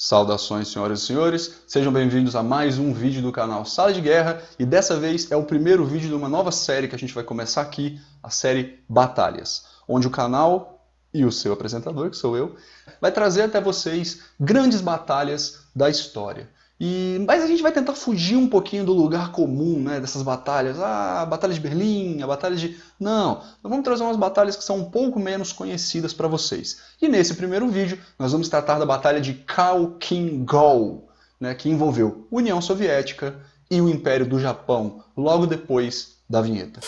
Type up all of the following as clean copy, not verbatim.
Saudações, senhoras e senhores, sejam bem-vindos a mais um vídeo do canal Sala de Guerra, e dessa vez é o primeiro vídeo de uma nova série que a gente vai começar aqui, a série Batalhas, onde o canal e o seu apresentador, que sou eu, vai trazer até vocês grandes batalhas da história. Mas a gente vai tentar fugir um pouquinho do lugar comum, né, dessas batalhas. A Batalha de Berlim, a Batalha de... Não, nós vamos trazer umas batalhas que são um pouco menos conhecidas para vocês. E nesse primeiro vídeo, nós vamos tratar da Batalha de Khalkhin-Gol, né, que envolveu União Soviética e o Império do Japão, logo depois da vinheta.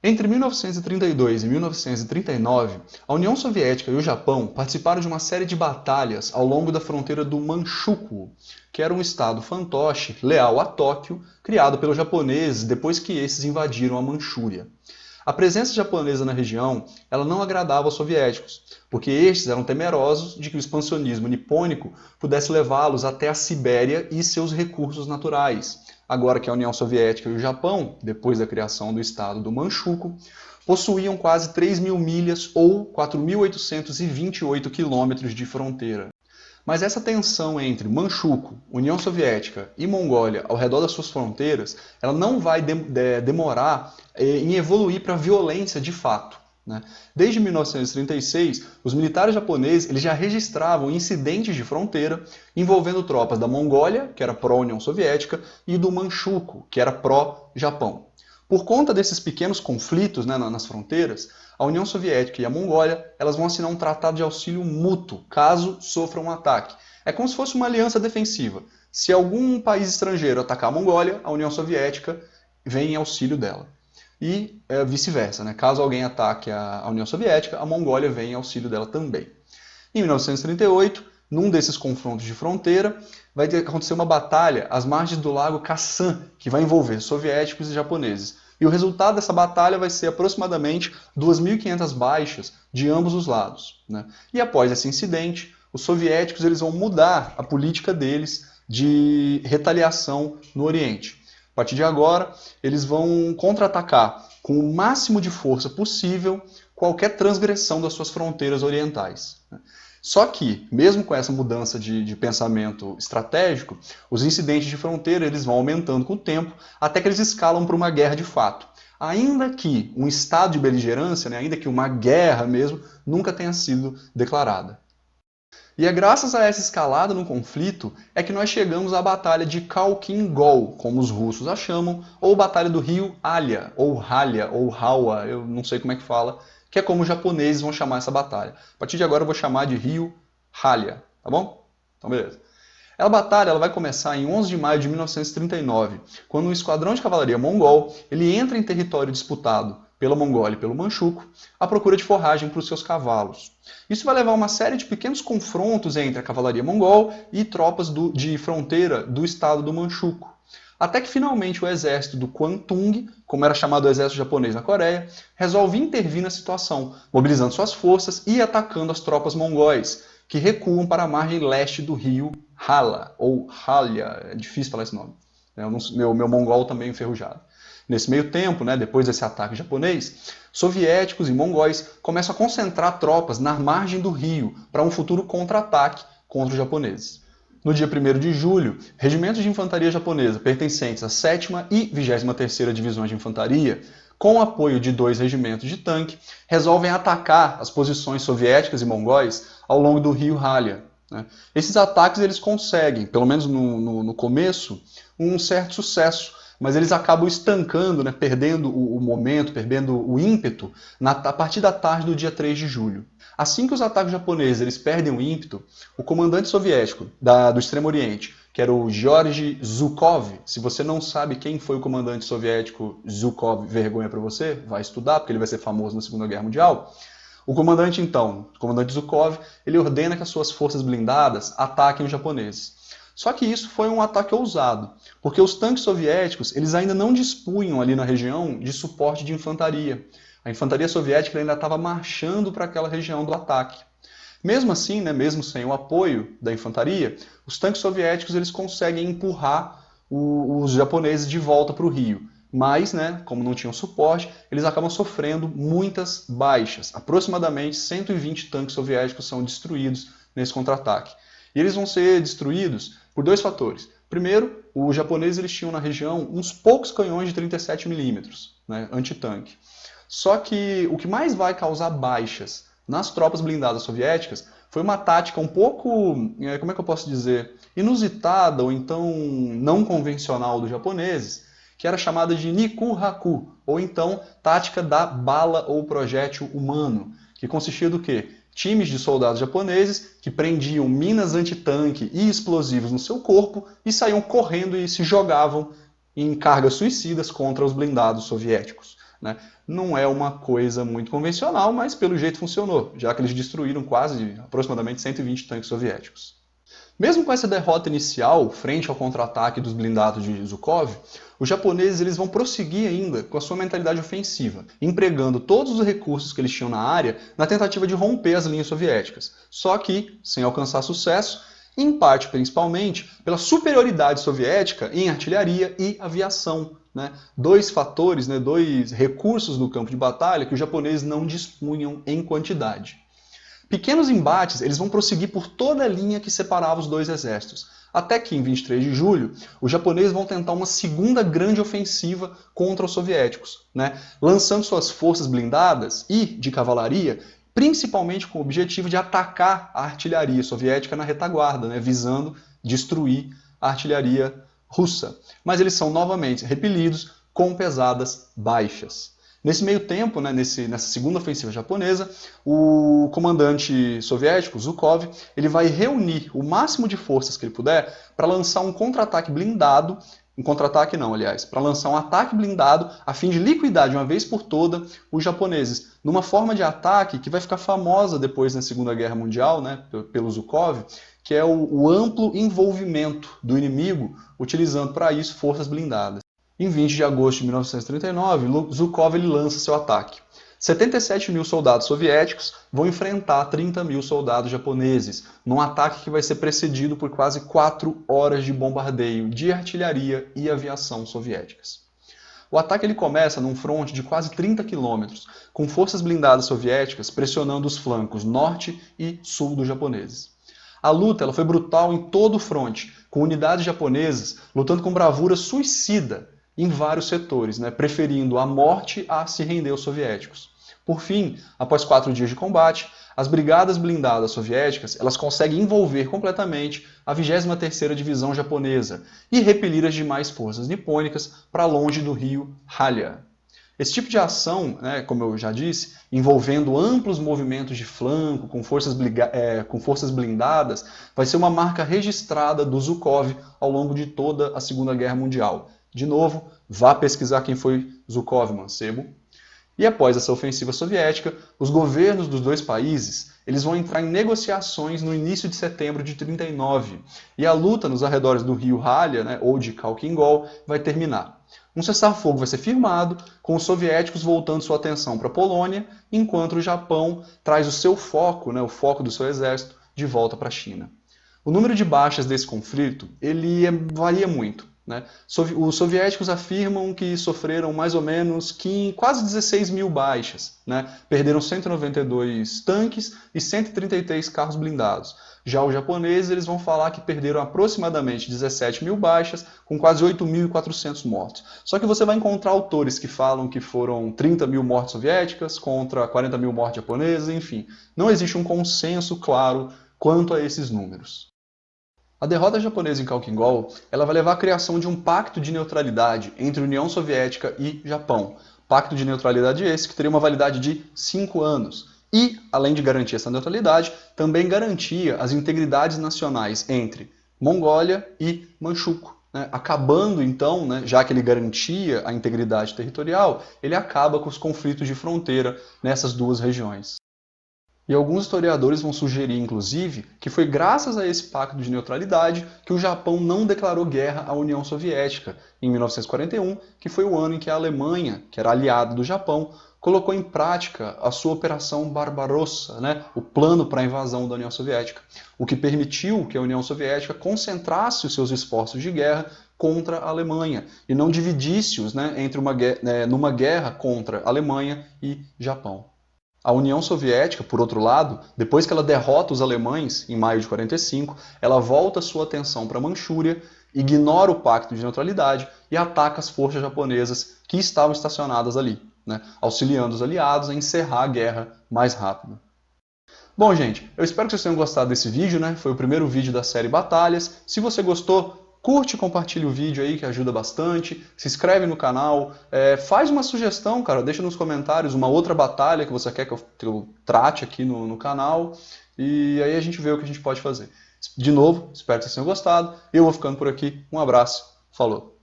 Entre 1932 e 1939, a União Soviética e o Japão participaram de uma série de batalhas ao longo da fronteira do Manchukuo, que era um estado fantoche leal a Tóquio, criado pelos japoneses depois que esses invadiram a Manchúria. A presença japonesa na região ela não agradava aos soviéticos, porque estes eram temerosos de que o expansionismo nipônico pudesse levá-los até a Sibéria e seus recursos naturais, agora que a União Soviética e o Japão, depois da criação do estado do Manchukuo, possuíam quase 3.000 milhas ou 4.828 quilômetros de fronteira. Mas essa tensão entre Manchukuo, União Soviética e Mongólia ao redor das suas fronteiras, ela não vai demorar em evoluir para a violência de fato, né? Desde 1936, os militares japoneses eles já registravam incidentes de fronteira envolvendo tropas da Mongólia, que era pró-União Soviética, e do Manchukuo, que era pró-Japão. Por conta desses pequenos conflitos, né, nas fronteiras, a União Soviética e a Mongólia elas vão assinar um tratado de auxílio mútuo, caso sofram um ataque. É como se fosse uma aliança defensiva. Se algum país estrangeiro atacar a Mongólia, a União Soviética vem em auxílio dela. E vice-versa, né? Caso alguém ataque a União Soviética, a Mongólia vem em auxílio dela também. Em 1938, num desses confrontos de fronteira, vai acontecer uma batalha às margens do lago Khasan, que vai envolver soviéticos e japoneses. E o resultado dessa batalha vai ser aproximadamente 2.500 baixas de ambos os lados, né? E após esse incidente, os soviéticos eles vão mudar a política deles de retaliação no Oriente. A partir de agora, eles vão contra-atacar com o máximo de força possível qualquer transgressão das suas fronteiras orientais. Só que, mesmo com essa mudança de pensamento estratégico, os incidentes de fronteira eles vão aumentando com o tempo, até que eles escalam para uma guerra de fato. Ainda que um estado de beligerância, né, ainda que uma guerra mesmo, nunca tenha sido declarada. E é graças a essa escalada no conflito é que nós chegamos à Batalha de Khalkhin-Gol, como os russos a chamam, ou Batalha do Rio Halya, ou Hawa, eu não sei como é que fala, que é como os japoneses vão chamar essa batalha. A partir de agora eu vou chamar de Rio Halya, tá bom? Então beleza. A batalha ela vai começar em 11 de maio de 1939, quando um esquadrão de cavalaria mongol ele entra em território disputado pela Mongólia e pelo Manchukuo, à procura de forragem para os seus cavalos. Isso vai levar a uma série de pequenos confrontos entre a cavalaria mongol e tropas de fronteira do estado do Manchukuo. Até que finalmente o exército do Kwantung, como era chamado o exército japonês na Coreia, resolve intervir na situação, mobilizando suas forças e atacando as tropas mongóis, que recuam para a margem leste do rio Hala, ou Halya, é difícil falar esse nome. Meu mongol também enferrujado. Nesse meio tempo, né, depois desse ataque japonês, soviéticos e mongóis começam a concentrar tropas na margem do rio para um futuro contra-ataque contra os japoneses. No dia 1º de julho, regimentos de infantaria japonesa pertencentes à 7ª e 23ª Divisões de Infantaria, com o apoio de 2 regimentos de tanque, resolvem atacar as posições soviéticas e mongóis ao longo do rio Halya. Esses ataques eles conseguem, pelo menos no começo, um certo sucesso, mas eles acabam estancando, né, perdendo o momento, perdendo o ímpeto, a partir da tarde do dia 3 de julho. Assim que os ataques japoneses eles perdem o ímpeto, o comandante soviético do Extremo Oriente, que era o Georgy Zhukov, se você não sabe quem foi o comandante soviético Zhukov, vergonha para você, vai estudar, porque ele vai ser famoso na Segunda Guerra Mundial. O comandante, então, o comandante Zhukov, ele ordena que as suas forças blindadas ataquem os japoneses. Só que isso foi um ataque ousado, porque os tanques soviéticos eles ainda não dispunham ali na região de suporte de infantaria. A infantaria soviética ainda estava marchando para aquela região do ataque. Mesmo assim, né, mesmo sem o apoio da infantaria, os tanques soviéticos eles conseguem empurrar os japoneses de volta para o rio. Mas, né, como não tinham suporte, eles acabam sofrendo muitas baixas. Aproximadamente 120 tanques soviéticos são destruídos nesse contra-ataque. E eles vão ser destruídos por dois fatores. Primeiro, os japoneses eles tinham na região uns poucos canhões de 37 milímetros, né, antitanque. Só que o que mais vai causar baixas nas tropas blindadas soviéticas foi uma tática um pouco, como é que eu posso dizer, inusitada ou então não convencional dos japoneses, que era chamada de Niku-Haku, ou então tática da bala ou projétil humano, que consistia do quê? Times de soldados japoneses que prendiam minas antitanque e explosivos no seu corpo e saíam correndo e se jogavam em cargas suicidas contra os blindados soviéticos. Né? Não é uma coisa muito convencional, mas pelo jeito funcionou, já que eles destruíram aproximadamente 120 tanques soviéticos. Mesmo com essa derrota inicial, frente ao contra-ataque dos blindados de Zhukov, os japoneses eles vão prosseguir ainda com a sua mentalidade ofensiva, empregando todos os recursos que eles tinham na área na tentativa de romper as linhas soviéticas. Só que, sem alcançar sucesso, em parte principalmente pela superioridade soviética em artilharia e aviação. Né? Dois fatores, né, dois recursos no campo de batalha que os japoneses não dispunham em quantidade. Pequenos embates eles vão prosseguir por toda a linha que separava os dois exércitos, até que em 23 de julho os japoneses vão tentar uma segunda grande ofensiva contra os soviéticos, né? Lançando suas forças blindadas e de cavalaria, principalmente com o objetivo de atacar a artilharia soviética na retaguarda, né? Visando destruir a artilharia russa. Mas eles são novamente repelidos com pesadas baixas. Nesse meio tempo, né, nessa segunda ofensiva japonesa, o comandante soviético, Zhukov, ele vai reunir o máximo de forças que ele puder para lançar um contra-ataque blindado, para lançar um ataque blindado a fim de liquidar de uma vez por toda os japoneses, numa forma de ataque que vai ficar famosa depois na Segunda Guerra Mundial, né, pelo Zhukov, que é o amplo envolvimento do inimigo, utilizando para isso forças blindadas. Em 20 de agosto de 1939, Zhukov ele lança seu ataque. 77 mil soldados soviéticos vão enfrentar 30 mil soldados japoneses, num ataque que vai ser precedido por quase 4 horas de bombardeio de artilharia e aviação soviéticas. O ataque ele começa num fronte de quase 30 quilômetros, com forças blindadas soviéticas pressionando os flancos norte e sul dos japoneses. A luta ela foi brutal em todo o fronte, com unidades japonesas lutando com bravura suicida em vários setores, né, preferindo a morte a se render aos soviéticos. Por fim, após 4 dias de combate, as brigadas blindadas soviéticas elas conseguem envolver completamente a 23ª Divisão japonesa e repelir as demais forças nipônicas para longe do rio Halya. Esse tipo de ação, né, como eu já disse, envolvendo amplos movimentos de flanco, com forças blindadas, vai ser uma marca registrada do Zhukov ao longo de toda a Segunda Guerra Mundial. De novo, vá pesquisar quem foi Zhukov, mancebo. E após essa ofensiva soviética, os governos dos dois países eles vão entrar em negociações no início de setembro de 1939. E a luta nos arredores do rio Halya, né, ou de Khalkhin-Gol, vai terminar. Um cessar-fogo vai ser firmado, com os soviéticos voltando sua atenção para a Polônia, enquanto o Japão traz o seu foco, né, o foco do seu exército, de volta para a China. O número de baixas desse conflito ele varia muito. Né? Os soviéticos afirmam que sofreram mais ou menos quase 16 mil baixas. Né? Perderam 192 tanques e 133 carros blindados. Já os japoneses eles vão falar que perderam aproximadamente 17 mil baixas, com quase 8.400 mortos. Só que você vai encontrar autores que falam que foram 30 mil mortes soviéticas contra 40 mil mortes japonesas, enfim. Não existe um consenso claro quanto a esses números. A derrota japonesa em Khalkhin-Gol ela vai levar à criação de um pacto de neutralidade entre União Soviética e Japão. Pacto de neutralidade esse que teria uma validade de 5 anos. E, além de garantir essa neutralidade, também garantia as integridades nacionais entre Mongólia e Manchukuo. Né? Acabando então, né, já que ele garantia a integridade territorial, ele acaba com os conflitos de fronteira nessas duas regiões. E alguns historiadores vão sugerir, inclusive, que foi graças a esse pacto de neutralidade que o Japão não declarou guerra à União Soviética em 1941, que foi o ano em que a Alemanha, que era aliada do Japão, colocou em prática a sua Operação Barbarossa, né, o plano para a invasão da União Soviética, o que permitiu que a União Soviética concentrasse os seus esforços de guerra contra a Alemanha e não dividisse-os, né, numa guerra contra Alemanha e Japão. A União Soviética, por outro lado, depois que ela derrota os alemães em maio de 45, ela volta sua atenção para a Manchúria, ignora o pacto de neutralidade e ataca as forças japonesas que estavam estacionadas ali, né, auxiliando os aliados a encerrar a guerra mais rápido. Bom, gente, eu espero que vocês tenham gostado desse vídeo, né? Foi o primeiro vídeo da série Batalhas. Se você gostou, curte e compartilha o vídeo aí, que ajuda bastante. Se inscreve no canal, faz uma sugestão, cara, deixa nos comentários uma outra batalha que você quer que eu trate aqui no canal. E aí a gente vê o que a gente pode fazer. De novo, espero que vocês tenham gostado. Eu vou ficando por aqui. Um abraço. Falou!